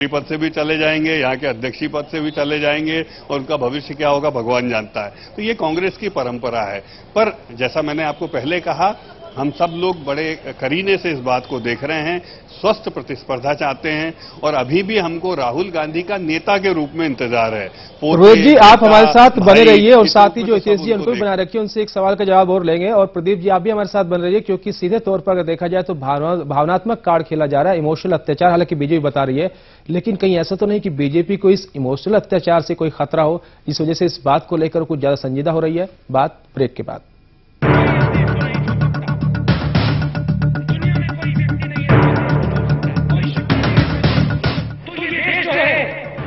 पद से भी चले जाएंगे, यहाँ के अध्यक्षीय पद से भी चले जाएंगे और उनका भविष्य क्या होगा भगवान जानता है। तो ये कांग्रेस की परंपरा है। पर जैसा मैंने आपको पहले कहा, हम सब लोग बड़े करीने से इस बात को देख रहे हैं, स्वस्थ प्रतिस्पर्धा चाहते हैं और अभी भी हमको राहुल गांधी का नेता के रूप में इंतजार है। प्रदीप जी, आप हमारे साथ बने रहिए और साथ ही जो हितेश जी उनको भी बना रखिए, उनसे एक सवाल का जवाब और लेंगे। और प्रदीप जी, आप भी हमारे साथ बने रहिए, क्योंकि सीधे तौर पर अगर देखा जाए तो भावनात्मक कार्ड खेला जा रहा है, इमोशनल अत्याचार। हालांकि बीजेपी बता रही है, लेकिन कहीं ऐसा तो नहीं कि बीजेपी को इस इमोशनल अत्याचार से कोई खतरा हो, इस वजह से इस बात को लेकर कुछ ज्यादा संजीदा हो रही है। बात ब्रेक के बाद।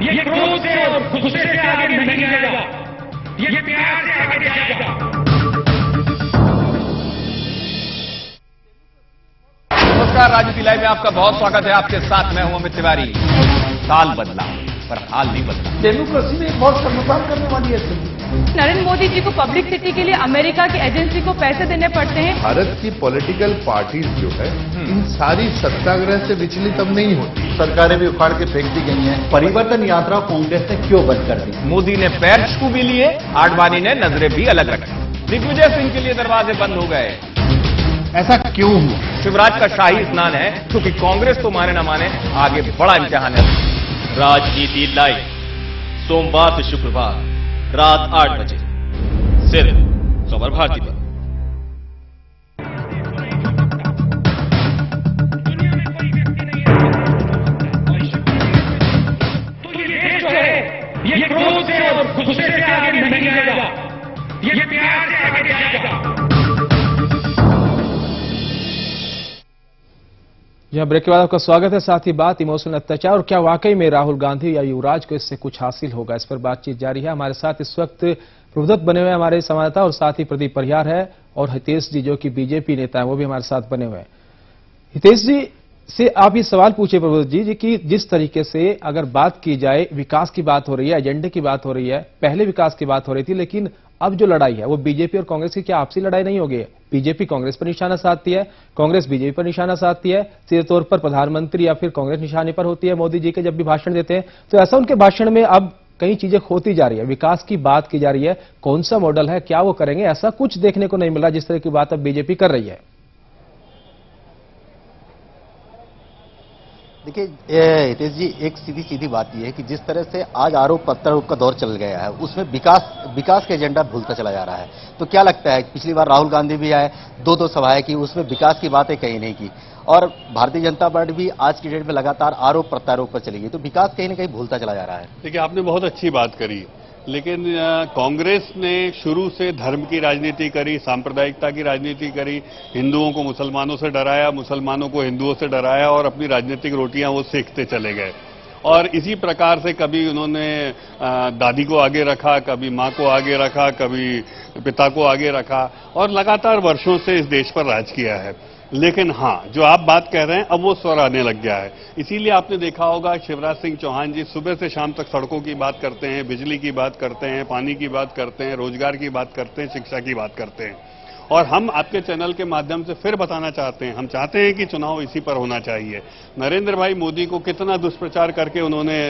ये क्रोध से और गुस्से से आगे नहीं जाएगा, ये प्यार से आगे जाएगा। नमस्कार, राजनीति लाइव में आपका बहुत स्वागत है। आपके साथ मैं हूं अमित तिवारी। साल बदला पर हाल नहीं बदला। डेमोक्रेसी में एक बहुत स्तंभपात करने वाली है। नरेंद्र मोदी जी को पब्लिसिटी के लिए अमेरिका की एजेंसी को पैसे देने पड़ते हैं। भारत की पॉलिटिकल पार्टीज जो है इन सारी सत्याग्रह से विचलित अब नहीं होती। सरकारें भी उखाड़ के फेंक दी गई हैं। परिवर्तन यात्रा कांग्रेस ने क्यों बंद कर दी? मोदी ने पैर छू भी लिए, आडवाणी ने नजरें भी अलग रखी। दिग्विजय सिंह के लिए दरवाजे बंद हो गए। ऐसा क्यों हुआ? शिवराज का शाही स्नान है, क्योंकि कांग्रेस तो माने न माने आगे बड़ा इम्तिहान है। राजनीति लाइव सोमवार से शुक्रवार रात 8 बजे सिर्फ खबर भारती पर। ये क्रोध से और गुस्से से आगे नहीं जाएगा, ये प्यार से आगे जाएगा। यहां ब्रेक के बाद आपका स्वागत है। साथ ही बात इमोशनल अत्याचार और क्या वाकई में राहुल गांधी या युवराज को इससे कुछ हासिल होगा, इस पर बातचीत जारी है। हमारे साथ इस वक्त प्रबुद्ध बने हुए हमारे संवाददाता और साथ ही प्रदीप परिहार है और हितेश जी जो कि बीजेपी नेता है वो भी हमारे साथ बने हुए हैं। हितेश जी से आप ये सवाल पूछे प्रबुद्ध जी कि जिस तरीके से अगर बात की जाए, विकास की बात हो रही है, एजेंडे की बात हो रही है, पहले विकास की बात हो रही थी, लेकिन अब जो लड़ाई है वो बीजेपी और कांग्रेस की क्या आपसी लड़ाई नहीं होगी? बीजेपी कांग्रेस पर निशाना साधती है, कांग्रेस बीजेपी पर निशाना साधती है, सीधे तौर पर प्रधानमंत्री या फिर कांग्रेस निशाने पर होती है मोदी जी के जब भी भाषण देते हैं। तो ऐसा उनके भाषण में अब कई चीजें खोती जा रही है, विकास की बात की जा रही है, कौन सा मॉडल है, क्या वो करेंगे, ऐसा कुछ देखने को नहीं मिला जिस तरह की बात अब बीजेपी कर रही है। देखिए हितेश जी, एक सीधी सीधी बात यह है कि जिस तरह से आज आरोप प्रत्यारोप का दौर चल गया है उसमें विकास के एजेंडा भूलता चला जा रहा है। तो क्या लगता है, पिछली बार राहुल गांधी भी आए, दो सभाएं की, उसमें विकास की बातें कहीं नहीं की और भारतीय जनता पार्टी भी आज की डेट में लगातार आरोप प्रत्यारोप पर चली गई, तो विकास कहीं ना कहीं भूलता चला जा रहा है। देखिए, आपने बहुत अच्छी बात करी, लेकिन कांग्रेस ने शुरू से धर्म की राजनीति करी, सांप्रदायिकता की राजनीति करी, हिंदुओं को मुसलमानों से डराया, मुसलमानों को हिंदुओं से डराया और अपनी राजनीतिक रोटियां वो सेकते चले गए। और इसी प्रकार से कभी उन्होंने दादी को आगे रखा, कभी मां को आगे रखा, कभी पिता को आगे रखा और लगातार वर्षों से इस देश पर राज किया है। लेकिन हाँ, जो आप बात कह रहे हैं अब वो स्वर आने लग गया है। इसीलिए आपने देखा होगा शिवराज सिंह चौहान जी सुबह से शाम तक सड़कों की बात करते हैं, बिजली की बात करते हैं, पानी की बात करते हैं, रोजगार की बात करते हैं, शिक्षा की बात करते हैं। और हम आपके चैनल के माध्यम से फिर बताना चाहते हैं, हम चाहते हैं कि चुनाव इसी पर होना चाहिए। नरेंद्र भाई मोदी को कितना दुष्प्रचार करके उन्होंने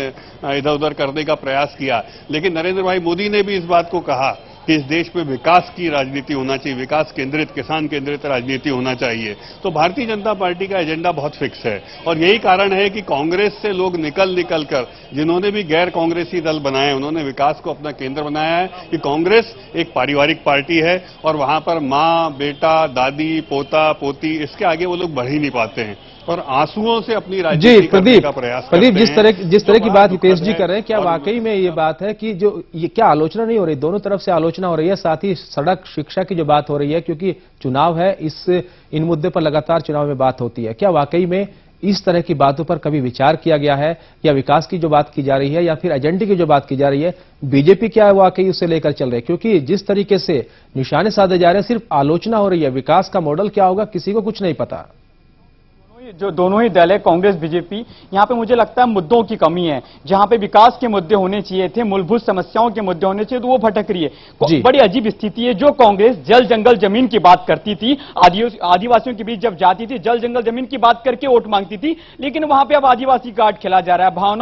इधर उधर करने का प्रयास किया, लेकिन नरेंद्र भाई मोदी ने भी इस बात को कहा कि इस देश में विकास की राजनीति होना चाहिए, विकास केंद्रित, किसान केंद्रित राजनीति होना चाहिए। तो भारतीय जनता पार्टी का एजेंडा बहुत फिक्स है और यही कारण है कि कांग्रेस से लोग निकल कर, जिन्होंने भी गैर कांग्रेसी दल बनाए, उन्होंने विकास को अपना केंद्र बनाया है कि कांग्रेस एक पारिवारिक पार्टी है और वहां पर मां, बेटा, दादी, पोता, पोती, इसके आगे वो लोग बढ़ ही नहीं पाते हैं और आंसुओं से अपनी राजनीति करने का प्रयास करते हैं। जिस तरह की बात हितेश जी कर रहे हैं, क्या वाकई में ये बात है कि जो ये क्या आलोचना नहीं हो रही, दोनों तरफ से आलोचना हो रही है, साथ ही सड़क शिक्षा की जो बात हो रही है, क्योंकि चुनाव है, इन मुद्दे पर लगातार चुनाव में बात होती है। क्या वाकई में इस तरह की बातों पर कभी विचार किया गया है, या विकास की जो बात की जा रही है या फिर एजेंडे की जो बात की जा रही है, बीजेपी क्या वाकई उससे लेकर चल रही है? क्योंकि जिस तरीके से निशाने साधे जा रहे हैं, सिर्फ आलोचना हो रही है, विकास का मॉडल क्या होगा किसी को कुछ नहीं पता। जो दोनों ही दल है, कांग्रेस बीजेपी, यहां पे मुझे लगता है मुद्दों की कमी है। जहां पे विकास के मुद्दे होने चाहिए थे, मूलभूत समस्याओं के मुद्दे होने चाहिए, तो वो भटक रही है। बड़ी अजीब स्थिति है। जो कांग्रेस जल जंगल जमीन की बात करती थी, आदिवासियों के बीच जब जाती थी, जल जंगल जमीन की बात करके वोट मांगती थी, लेकिन वहां पे अब आदिवासी कार्ड खेला जा रहा है। भावनाओं